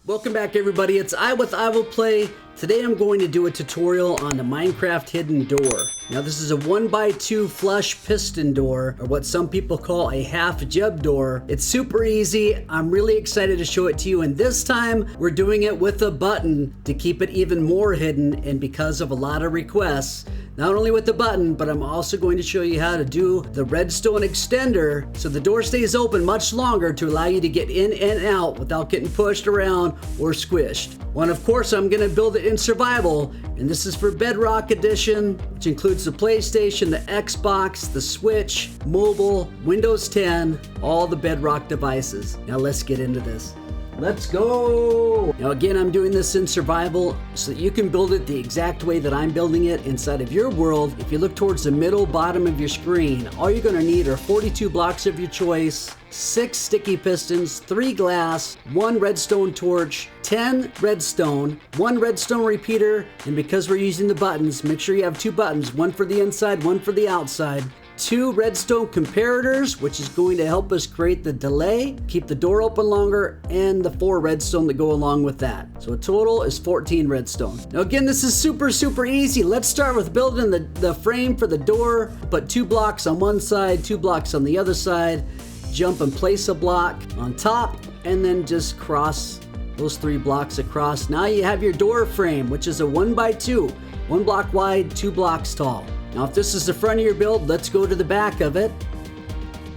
Welcome back everybody, it's I with EyeWillPlay. Today I'm going to do a tutorial on the Minecraft hidden door. Now this is a 1x2 flush piston door, or what some people call a half Jeb door. It's super easy, I'm really excited to show it to you, and this time we're doing it with a button to keep it even more hidden, and because of a lot of requests, not only with the button, but I'm also going to show you how to do the Redstone Extender so the door stays open much longer to allow you to get in and out without getting pushed around or squished. Well, of course, I'm going to build it in survival, and this is for Bedrock Edition, which includes the PlayStation, the Xbox, the Switch, mobile, Windows 10, all the Bedrock devices. Now let's get into this. Let's go! Now again, I'm doing this in survival so that you can build it the exact way that I'm building it inside of your world. If you look towards the middle bottom of your screen, all you're going to need are 42 blocks of your choice, 6 sticky pistons, 3 glass, 1 redstone torch, 10 redstone, 1 redstone repeater, and because we're using the buttons, make sure you have 2 buttons, one for the inside, one for the outside. 2 redstone comparators, which is going to help us create the delay, keep the door open longer, and the 4 redstone that go along with that. So a total is 14 redstone. Now again, this is super easy. Let's start with building the frame for the door. Put 2 blocks on one side, 2 blocks on the other side, jump and place a block on top, and then just cross those 3 blocks across. Now you have your door frame, which is a 1x2, 1 block wide, 2 blocks tall. Now if this is the front of your build, let's go to the back of it.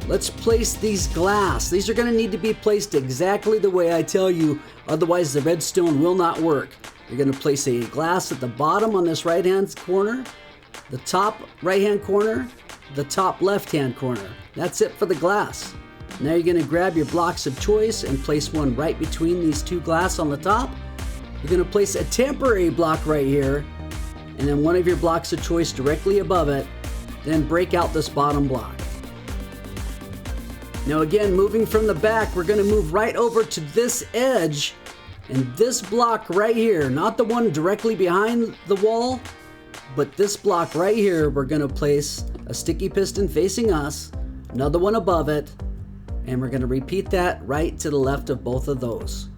Let's place these glass. These are going to need to be placed exactly the way I tell you, otherwise the redstone will not work. You're going to place a glass at the bottom on this right hand corner, the top right hand corner, the top left hand corner. That's it for the glass. Now you're going to grab your blocks of choice and place one right between these 2 glass on the top. You're going to place a temporary block right here, and then one of your blocks of choice directly above it, then break out this bottom block. Now again, moving from the back, we're going to move right over to this edge, and this block right here, not the one directly behind the wall, but this block right here, we're going to place a sticky piston facing us, another one above it, and we're going to repeat that right to the left of both of those.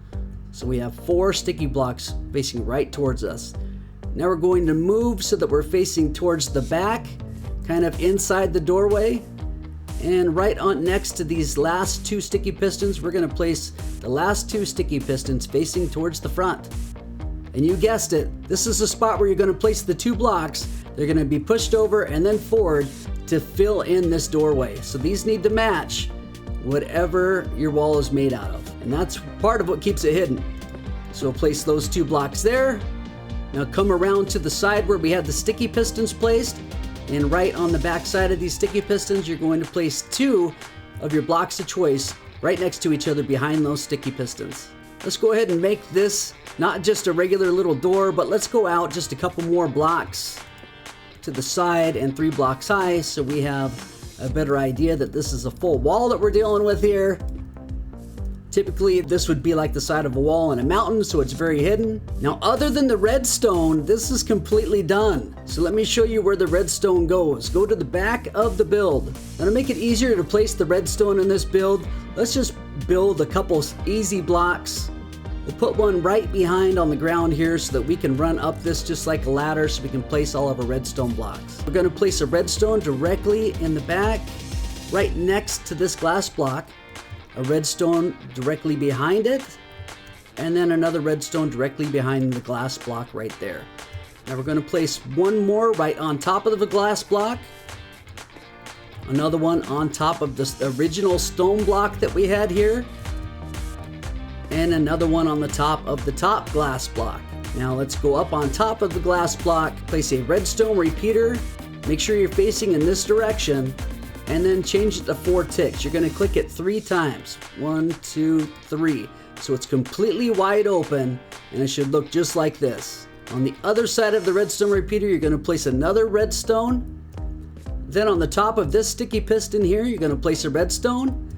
So we have 4 sticky blocks facing right towards us. Now we're going to move so that we're facing towards the back, kind of inside the doorway. And right on next to these last 2 sticky pistons, we're going to place the last 2 sticky pistons facing towards the front. And you guessed it, this is the spot where you're going to place the 2 blocks. They're going to be pushed over and then forward to fill in this doorway. So these need to match whatever your wall is made out of. And that's part of what keeps it hidden. So we'll place those 2 blocks there. Now come around to the side where we had the sticky pistons placed, and right on the back side of these sticky pistons, you're going to place 2 of your blocks of choice right next to each other behind those sticky pistons. Let's go ahead and make this not just a regular little door, but let's go out just a couple more blocks to the side and 3 blocks high, so we have a better idea that this is a full wall that we're dealing with here. Typically, this would be like the side of a wall in a mountain, so it's very hidden. Now, other than the redstone, this is completely done. So let me show you where the redstone goes. Go to the back of the build. Now, to make it easier to place the redstone in this build, let's just build a couple easy blocks. We'll put one right behind on the ground here so that we can run up this just like a ladder so we can place all of our redstone blocks. We're going to place a redstone directly in the back, right next to this glass block. A redstone directly behind it, and then another redstone directly behind the glass block right there. Now we're going to place one more right on top of the glass block, another one on top of this original stone block that we had here, and another one on the top of the top glass block. Now let's go up on top of the glass block, place a redstone repeater, make sure you're facing in this direction, and then change it to 4 ticks. You're going to click it 3 times. 1, 2, 3. So it's completely wide open, and it should look just like this. On the other side of the redstone repeater, you're going to place another redstone. Then on the top of this sticky piston here, you're going to place a redstone,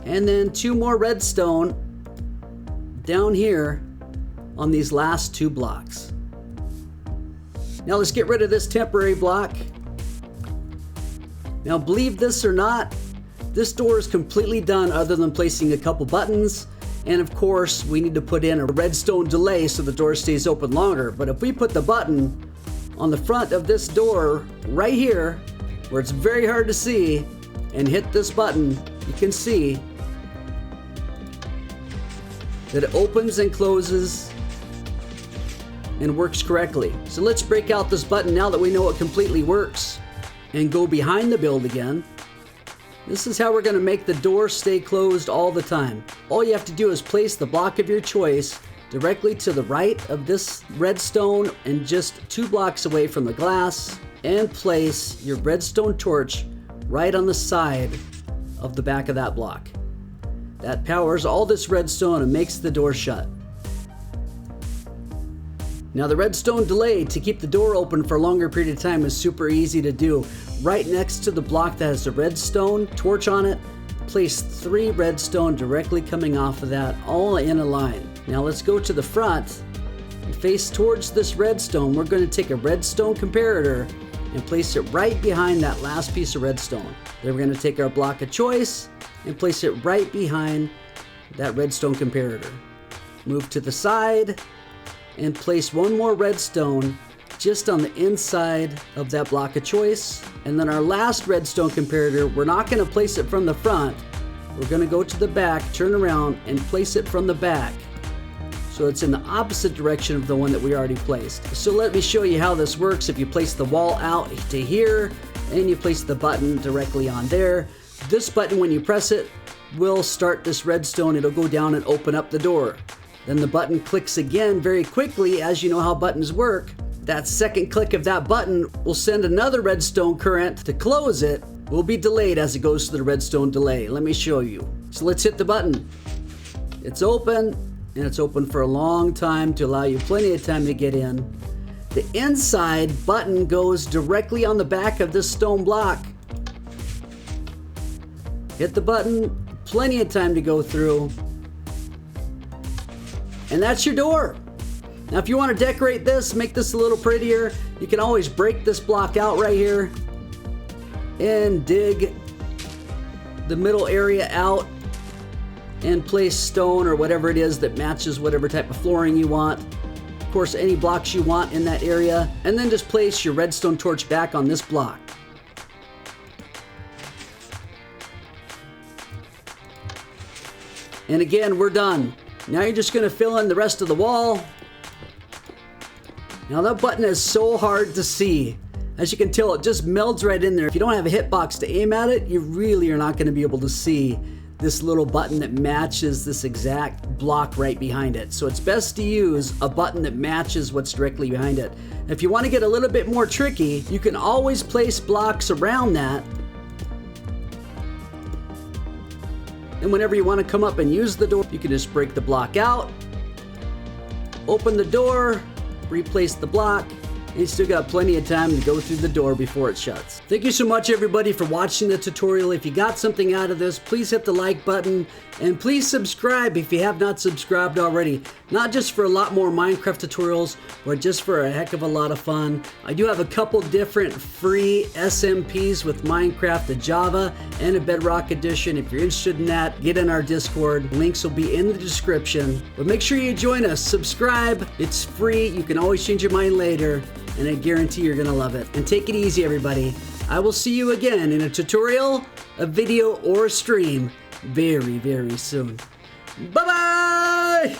and then 2 more redstone down here on these last 2 blocks. Now let's get rid of this temporary block. Now, believe this or not, this door is completely done other than placing a couple buttons And of course, we need to put in a redstone delay so the door stays open longer. But if we put the button on the front of this door right here, where it's very hard to see, and hit this button, you can see that it opens and closes and works correctly. So let's break out this button now that we know it completely works and go behind the build again. This is how we're going to make the door stay closed all the time. All you have to do is place the block of your choice directly to the right of this redstone and just 2 blocks away from the glass, and place your redstone torch right on the side of the back of that block. That powers all this redstone and makes the door shut. Now the redstone delay to keep the door open for a longer period of time is super easy to do. Right next to the block that has the redstone torch on it, place 3 redstone directly coming off of that, all in a line. Now let's go to the front and face towards this redstone. We're going to take a redstone comparator and place it right behind that last piece of redstone. Then we're going to take our block of choice and place it right behind that redstone comparator. Move to the side and place 1 more redstone just on the inside of that block of choice. And then our last redstone comparator, we're not going to place it from the front. We're going to go to the back, turn around, and place it from the back, so it's in the opposite direction of the one that we already placed. So let me show you how this works. If you place the wall out to here and you place the button directly on there, this button, when you press it, will start this redstone. It'll go down and open up the door. Then the button clicks again very quickly. As you know how buttons work, that second click of that button will send another redstone current to close it. Will be delayed as it goes to the redstone delay. Let me show you. So let's hit the button. It's open, and it's open for a long time to allow you plenty of time to get in. The inside button goes directly on the back of this stone block. Hit the button, plenty of time to go through. And that's your door. Now if you want to decorate this, make this a little prettier, you can always break this block out right here and dig the middle area out and place stone or whatever it is that matches whatever type of flooring you want. Of course, any blocks you want in that area, and then just place your redstone torch back on this block. And again, we're done. Now you're just going to fill in the rest of the wall. Now that button is so hard to see. As you can tell, it just melds right in there. If you don't have a hitbox to aim at it, you really are not going to be able to see this little button that matches this exact block right behind it. So it's best to use a button that matches what's directly behind it. If you want to get a little bit more tricky, you can always place blocks around that. And whenever you want to come up and use the door, you can just break the block out, open the door, replace the block, and you still got plenty of time to go through the door before it shuts. Thank you so much everybody for watching the tutorial. If you got something out of this, please hit the like button and please subscribe if you have not subscribed already. Not just for a lot more Minecraft tutorials, but just for a heck of a lot of fun. I do have a couple different free SMPs with Minecraft, a Java and a Bedrock Edition. If you're interested in that, get in our Discord. Links will be in the description. But make sure you join us, subscribe, it's free, you can always change your mind later. And I guarantee you're gonna love it. And take it easy, everybody. I will see you again in a tutorial, a video, or a stream very, very soon. Bye-bye!